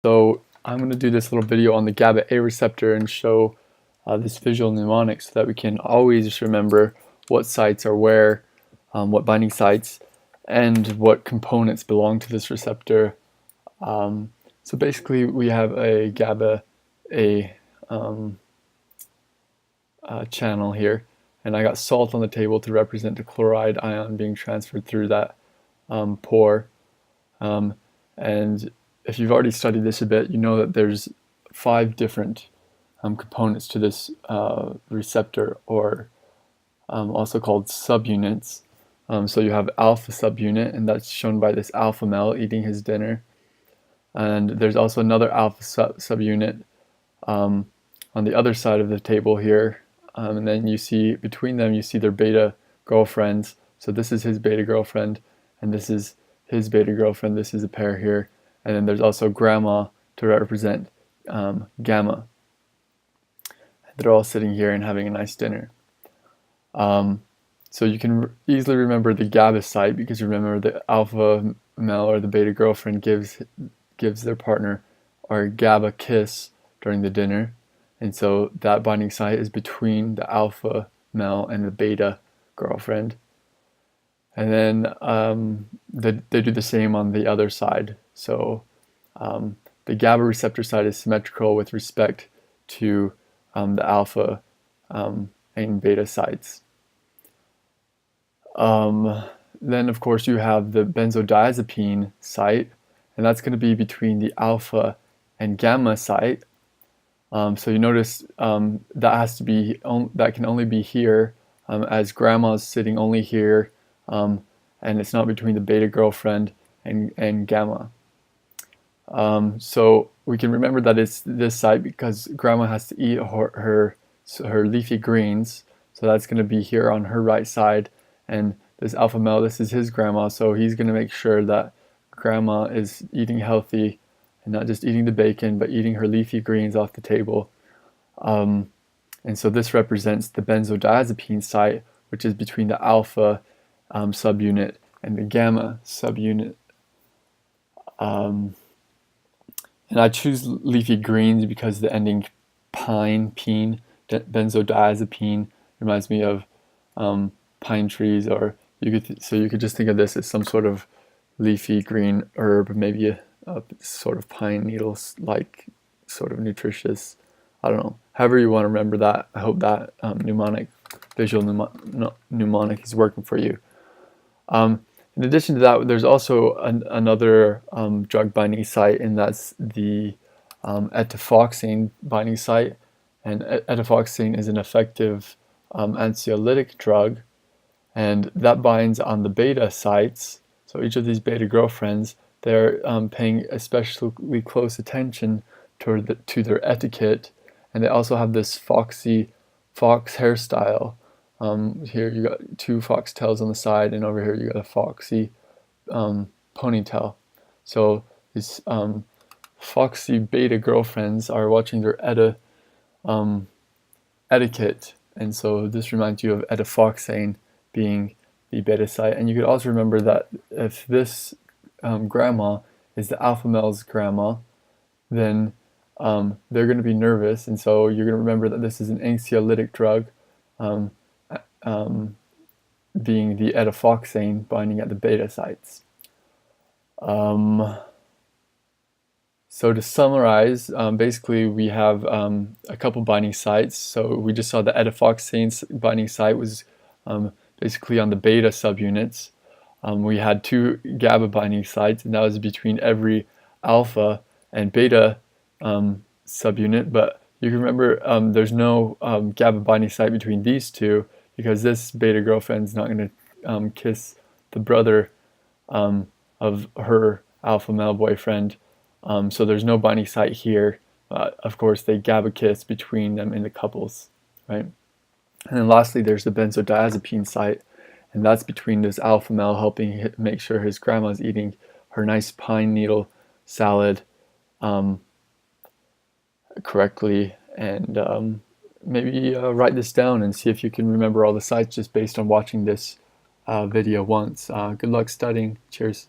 So I'm going to do this little video on the GABA A receptor and show this visual mnemonic so that we can always remember what sites are where, what binding sites, and what components belong to this receptor. So basically we have a GABA A channel here, and I got salt on the table to represent the chloride ion being transferred through that pore. And if you've already studied this a bit, you know that there's 5 different components to this receptor, or also called subunits. So you have alpha subunit, and that's shown by this alpha male eating his dinner. And there's also another alpha subunit on the other side of the table here. And then you see between them, you see their beta girlfriends. So this is his beta girlfriend, and this is his beta girlfriend. This is a pair here. And then there's also grandma to represent gamma. They're all sitting here and having a nice dinner. So you can easily remember the GABA site, because you remember the alpha male or the beta girlfriend gives their partner or GABA kiss during the dinner. And so that binding site is between the alpha male and the beta girlfriend. And then they do the same on the other side. So the GABA receptor side is symmetrical with respect to the alpha and beta sites. Then of course you have the benzodiazepine site, and that's going to be between the alpha and gamma site. So you notice that has to be that can only be here, as grandma's sitting only here, and it's not between the beta girlfriend and gamma. So we can remember that it's this site because grandma has to eat her leafy greens, so that's going to be here on her right side. And this alpha male, this is his grandma, so he's going to make sure that grandma is eating healthy and not just eating the bacon, but eating her leafy greens off the table. And so this represents the benzodiazepine site, which is between the alpha subunit and the gamma subunit. And I choose leafy greens because the ending pine, benzodiazepine, reminds me of pine trees, or you could just think of this as some sort of leafy green herb, maybe a sort of pine needles, like sort of nutritious. I don't know. However you want to remember that. I hope that visual mnemonic is working for you. In addition to that, there's also another drug binding site, and that's the etifoxine binding site. And etifoxine is an effective anxiolytic drug, and that binds on the beta sites. So each of these beta girlfriends, they're paying especially close attention to their etiquette, and they also have this fox hairstyle. Here you got 2 foxtails on the side, and over here you got a foxy ponytail. So these foxy beta girlfriends are watching their etiquette, and so this reminds you of etifoxane being the beta site. And you could also remember that if this grandma is the alpha male's grandma, then they're going to be nervous, and so you're going to remember that this is an anxiolytic drug, being the etifoxane binding at the beta sites. So to summarize, basically we have a couple binding sites. So we just saw the etifoxane binding site was basically on the beta subunits. We had 2 GABA binding sites, and that was between every alpha and beta subunit. But you can remember there's no GABA binding site between these 2, because this beta girlfriend's not going to kiss the brother of her alpha male boyfriend. So there's no binding site here. Of course, they GABA kiss between them in the couples, right? And then lastly, there's the benzodiazepine site, and that's between this alpha male helping make sure his grandma's eating her nice pine needle salad correctly. And maybe write this down and see if you can remember all the sites just based on watching this video once. Good luck studying. Cheers.